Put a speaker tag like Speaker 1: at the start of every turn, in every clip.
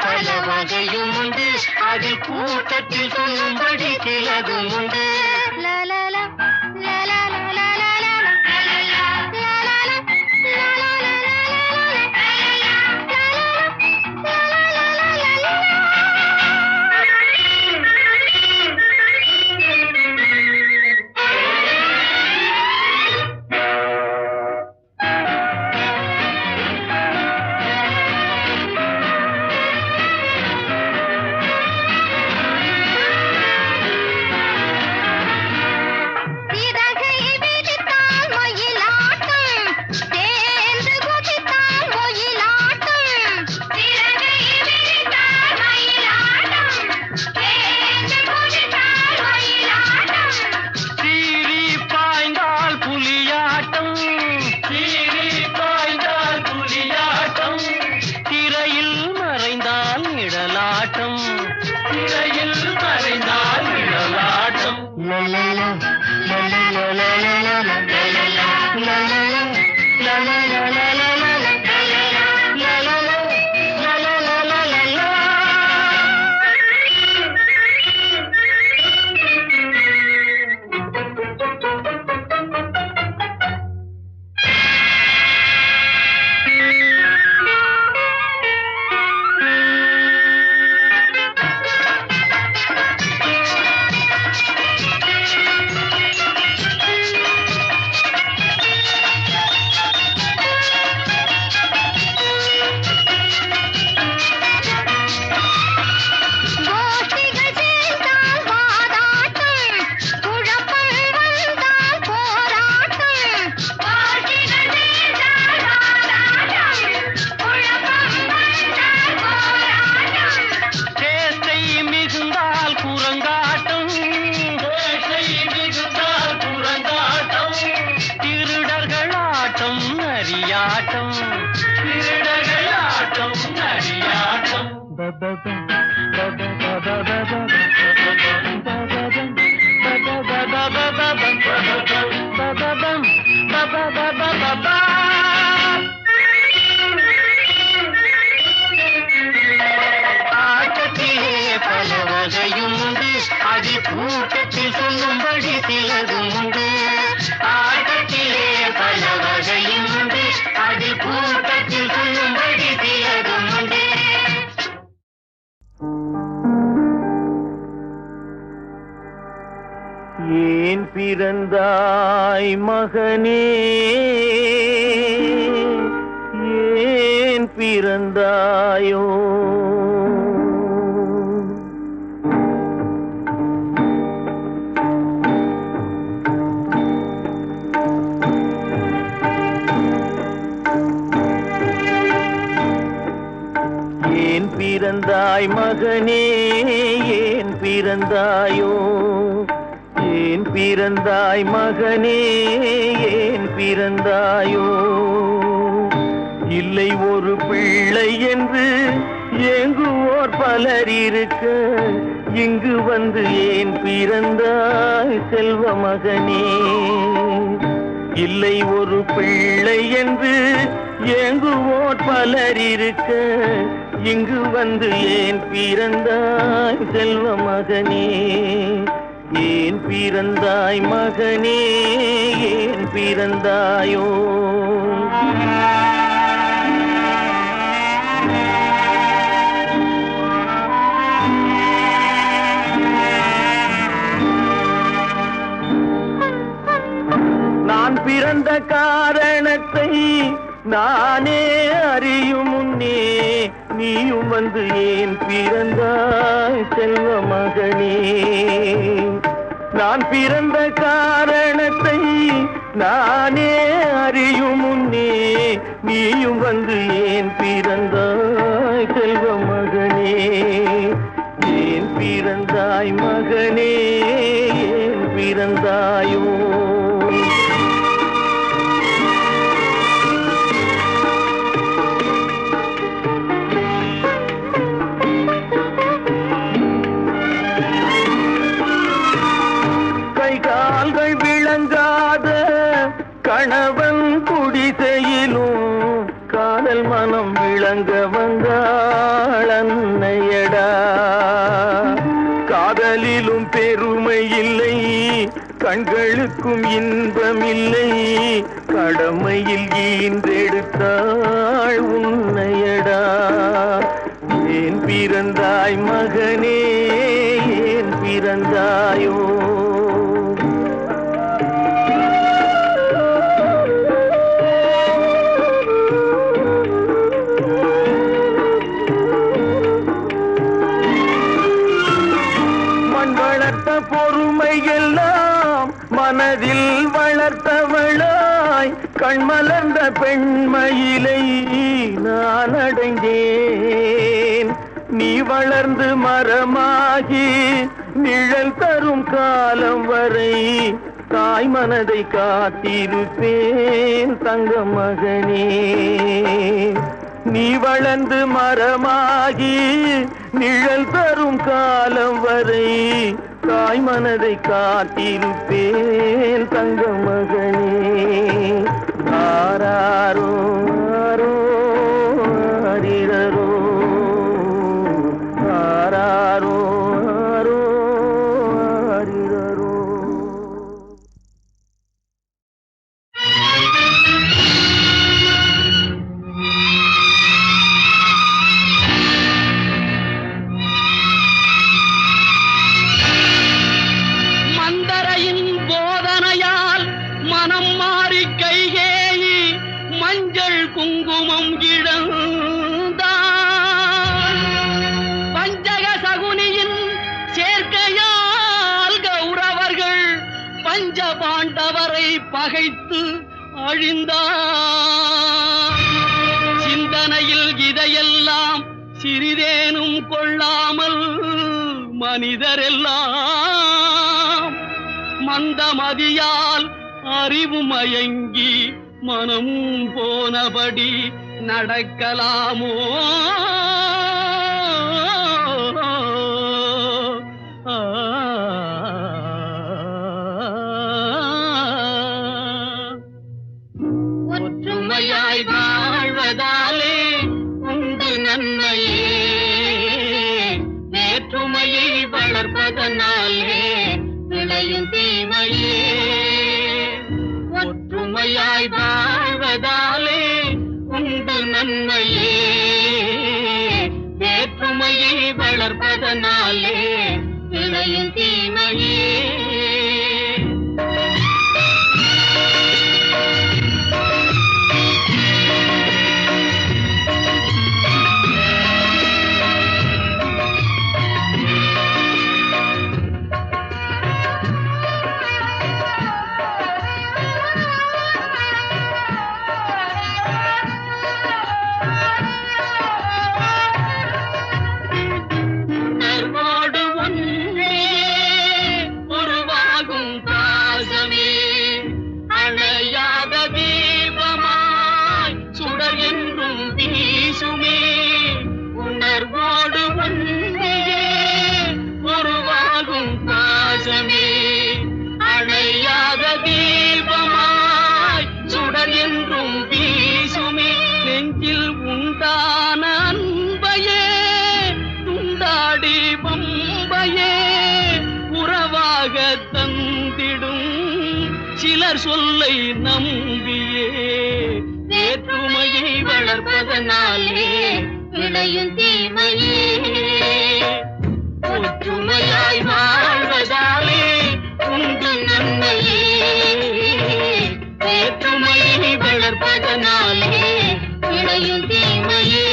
Speaker 1: பல வகையும் உண்டு, அதில் கூட்டத்தில் சொல்லும்படி சிலதும் உண்டு.
Speaker 2: ஏன் பிறந்தாய் மகனே, ஏன் பிறந்தாயோ? ஏன் பிறந்தாய் மகனே, ஏன் பிறந்தாயோ? ஏன் பிறந்தாய் மகனே, ஏன் பிறந்தாயோ? இல்லை ஒரு பிள்ளை என்று ஏங்குவோர் பலர் இருக்க, இங்கு வந்து ஏன் பிறந்தாய் செல்வ மகனே? இல்லை ஒரு பிள்ளை என்று ஏங்குவோர் பலர் இருக்க, இங்கு வந்து ஏன் பிறந்தாய் செல்வ மகனே? ஏன் பிறந்தாய் மகனே, ஏன் பிறந்தாயோ? நான் பிறந்த காரணத்தை நானே அறியும் முன்னே, நீயும் வந்து ஏன் பிறந்தாய் செல்வ மகனே? நான் பிறந்த காரணத்தை நானே அறியும் முன்னே, நீயும் வந்து ஏன் பிறந்தாய் செல்வ மகனே? ஏன் பிறந்தாய் மகனே, ஏன் பிறந்தாயோ? காதல் மனம் விளங்க வந்தாள் அன்னையடா. காதலிலும் பெருமை இல்லை, கண்களுக்கும் இன்பம் இல்லை, கடமையில் ஈன்றெடுத்தாள் உன்னையடா. ஏன் பிறந்தாய் மகனே, ஏன் பிறந்தாயோ? பொறுமை எல்லாம் மனதில் வளர்த்தவளாய் கண்மலர்ந்த பெண்மயிலை நான் அடைந்தேன். நீ வளர்ந்து மரமாகி நிழல் தரும் காலம் வரை தாய் மனதை காத்திருப்பேன் தங்க மகனே. நீ வளர்ந்து மரமாகி நிழல் தரும் காலம் வரை தாய் மனதை காத்திருப்பேன் தங்க மகனே. ஆராரோ ஆரோ ஆரிரரோ, ஆராரோ ஆரோ ஆரிரரோ.
Speaker 3: குங்குமம் இழந்தான் பஞ்சக சகுனியின் சேர்க்கையால் கௌரவர்கள் பஞ்ச பாண்டவரை பகைத்து அழிந்தார். சிந்தனையில் இதையெல்லாம் சிறிதேனும் கொள்ளாமல் மனிதரெல்லாம் மந்தமதியால் அறிவு மயங்கி மனம் போனபடி நடக்கலாமோ? ஒற்றுமையாய் வாழ்வதாலே உண்டு நன்மையே, வேற்றுமையை வளர்ப்பதனாலே விளையும் தீமையே. ஒற்றுமையாய் வாழ்வதாலே உண்டு நன்மையே, வேற்றுமையை வளர்ப்பதனாலே விளையும் தீமையே. அணையாத தீபமாய் சுடர் என்றும் வீசுமே. நெஞ்சில் உண்டான அன்பையே துண்டாடி பம்பையே உறவாக தந்திடும் சிலர் சொல்லை நம்பியே. வேற்றுமையை வளர்ப்பதனாலே விளையும் தீமையே. ஒற்றுமையாய் வாழ்வதாலே உண்டு நன்மையே, வேற்றுமையை வளர்ப்பதனாலே விளையும் தீமையே.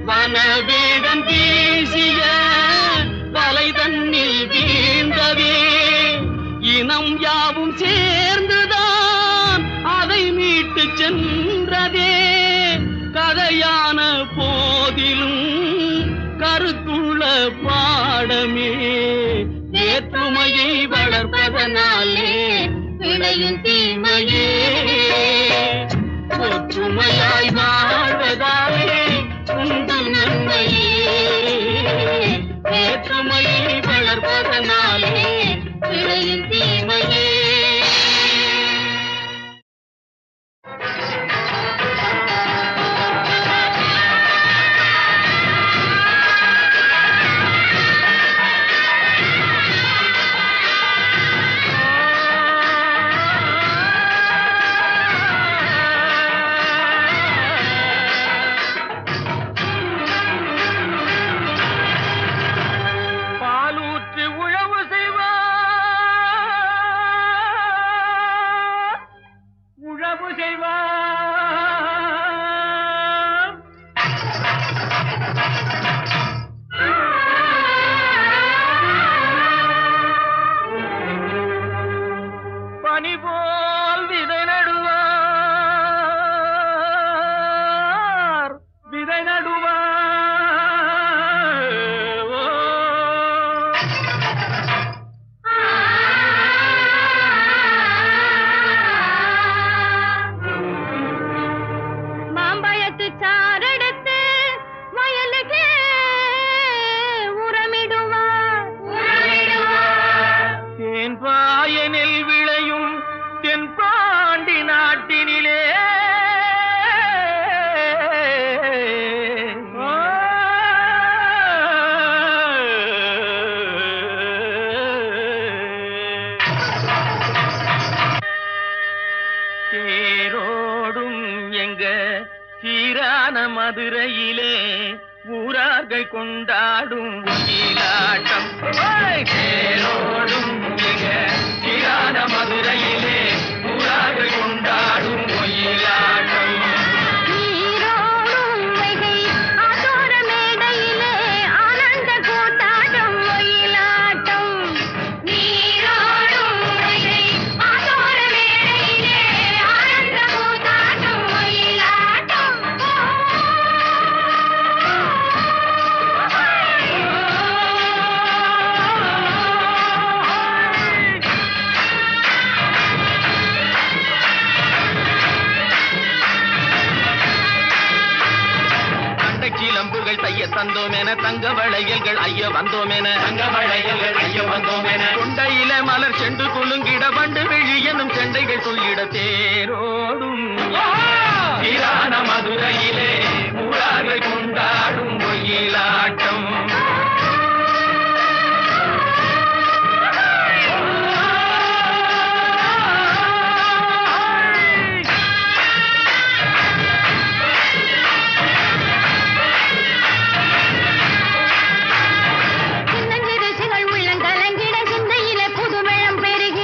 Speaker 3: வனவேடன் வீசிய வலை தன்னில் வீழ்ந்ததே. இனம் யாவும் சேர்ந்துதான் அதை மீட்டு பலனாலே விளையும் தீமையே ஒற்றுமையாய் வாழ்வதாலே உண்டு நன்மையே வேற்றுமையை வளர்ப்பதனாலே விளையும் தீமையே.
Speaker 2: மதுரையிலே ஊரார்கள் கொண்டாடும் ஒயிலாட்டம் தேரோடும் சீரான மதுரையிலே ஊரார்கள் கொண்டாடும் ஒயிலாட்டம் தந்தோமென தங்க வளையல்கள் ஐய வந்தோமென தங்க வளையல்கள் ஐய வந்தோமென கொண்டையில மலர் செண்டு குலுங்கிட வண்டு விழி என்னும் செண்டைகள் சொல்லிட தேரோடும் சீரான மதுரையிலே ஊரார்கள் கொண்டாடும் ஒயிலாட்டம்
Speaker 3: புது வெள்ளம் பெருகிட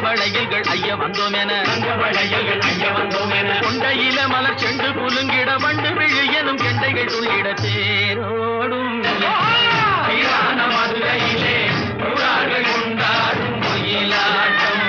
Speaker 2: வளையல்கள் ஐய வந்தோமென கொண்டையில மலர் செண்டு குலுங்கிட வண்டு விழு எனும் கெண்டைகள் துள்ளிட தேரோடும் மதுரையிலே கொண்டாடும் ஒயிலாட்டம்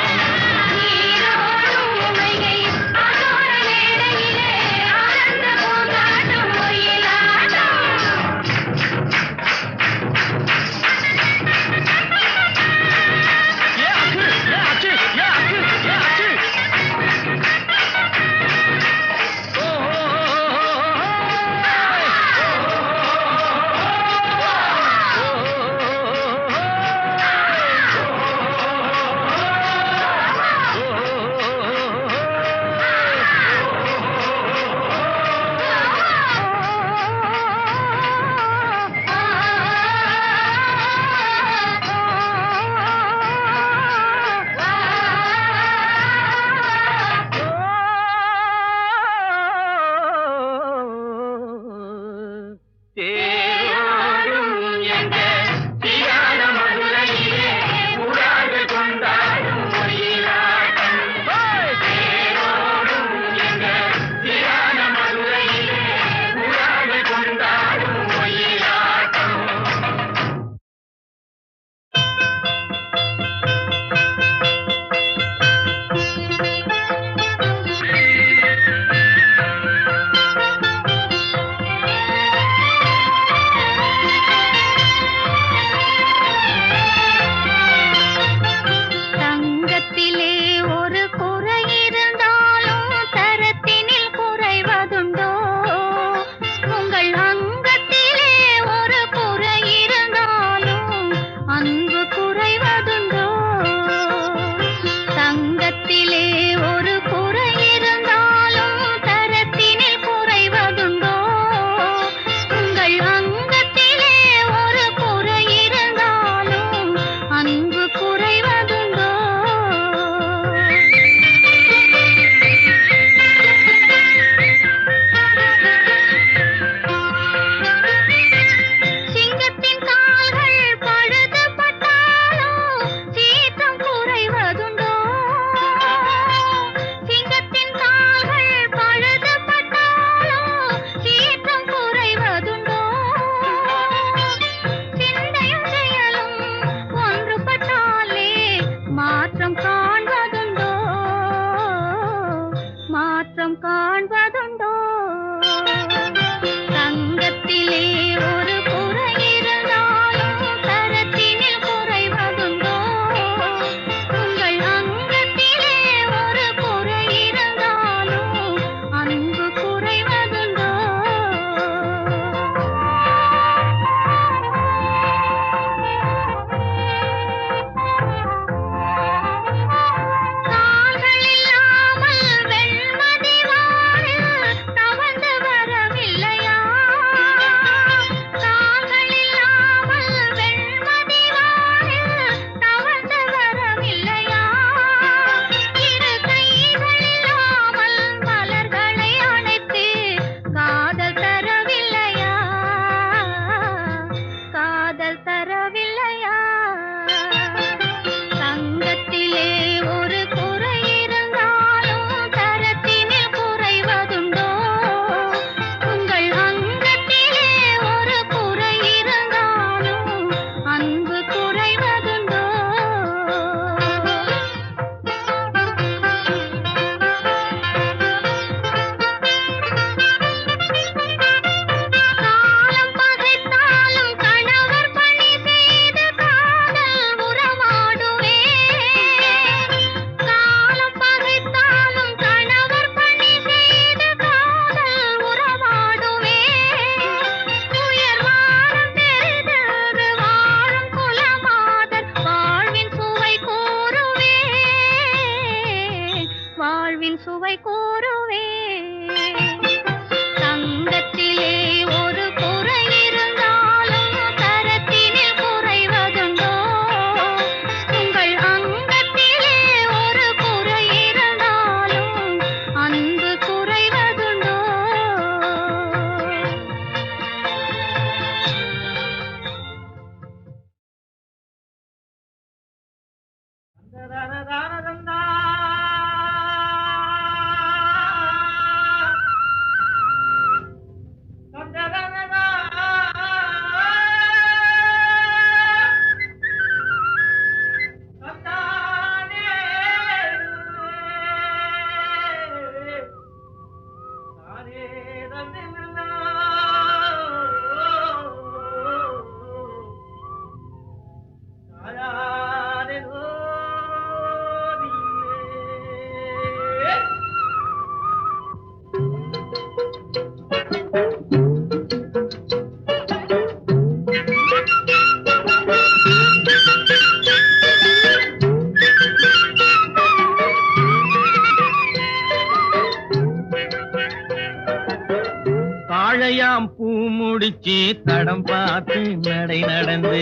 Speaker 2: தாழையாம் பூ முடிச்சு தடம் பார்த்து நடை நடந்து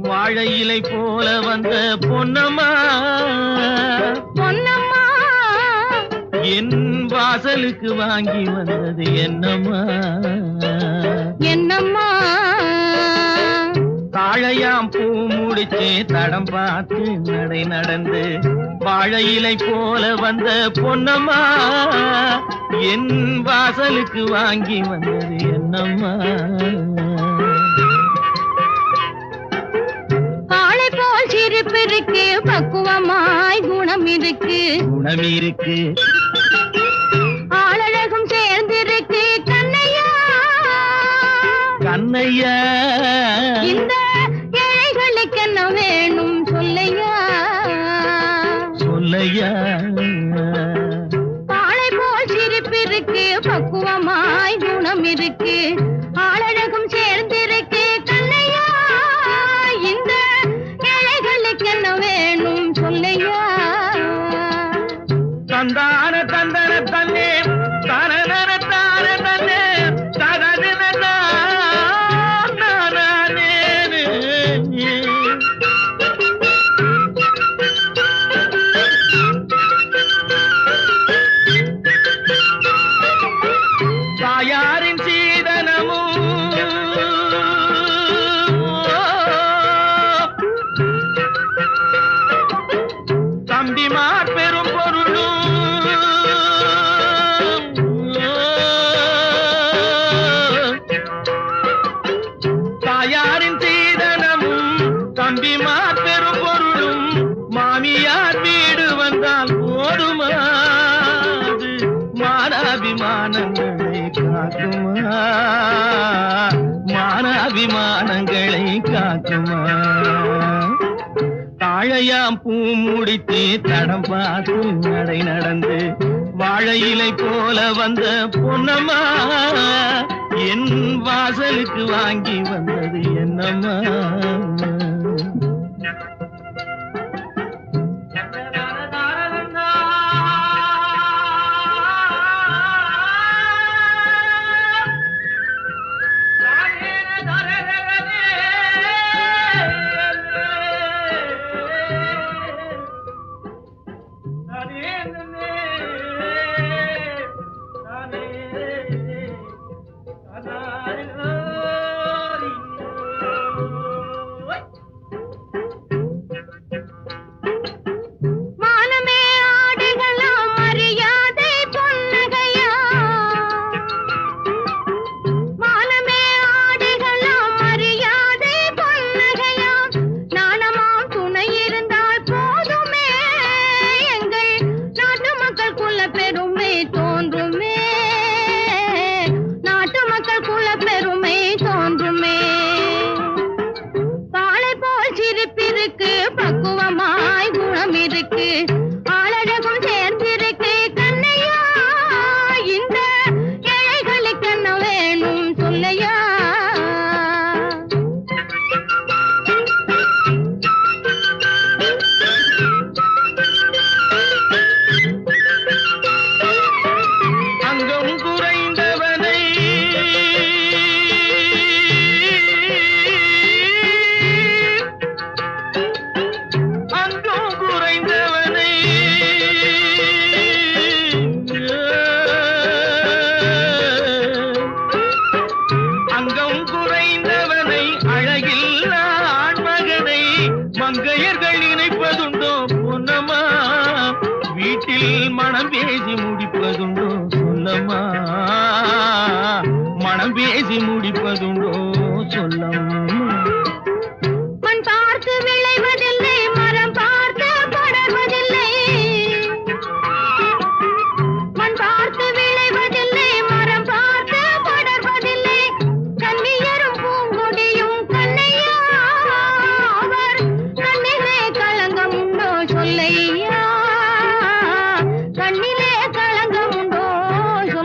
Speaker 2: வாழை இலை போல வந்த பொன்னம்மா என் வாசலுக்கு வாங்கி வந்தது என்னம்மா தாழையாம் பூ முடிச்சு தடம் பார்த்து நடை நடந்து வாழை இலை போல வந்த பொன்னம்மா என் வாசலுக்கு வாங்கி வந்தது என்னம்மா
Speaker 3: காளை போல் சிரிப்பு இருக்கு பக்குவமாய் குணம் இருக்கு ஆளழகும் சேர்ந்திருக்கு கண்ணையா இந்த ஏழைகளுக்கு என்ன வேணும் சொல்லையா காளை போல் சிரிப்பு இருக்கு பக்குவமாய் குணம் இருக்கு ஆளழகும் சேர்ந்திருக்கு கண்ணையா இந்த ஏழைகளுக்கு என்ன வேணும் சொல்லையா
Speaker 2: தந்தான தந்தன தன்னே தனன தான தன்னே ததன தாயாரின் சீதனமும் தம்பிமார் பெரும் பொருளும் தாயாரின் சீதனமும் தம்பிமார் பெரும் பொருளும் மாமியார் வீடு வந்தால் போதுமாது மானாபிமானங்களை காக்குமா தாழையாம் பூ முடித்து தடம் பார்த்து நடை நடந்து வாழை இலை போல வந்த பொன்னம்மா என் வாசலுக்கு வாங்கி வந்தது என்னம்மா ஆளழகும் சேர்ந்திருக்கு கண்ணையா இந்த ஏழைகளுக்கு என்ன வேணும் சொல்லையா அங்கம் குறைந்தவனை மங்கையர்கள் நினைப்பதுண்டோ பொன்னம்மா வீட்டில் மனம் பேசி முடிப்பதுண்டோ சொல்லம்மா மனம் பேசி முடிப்பதுண்டோ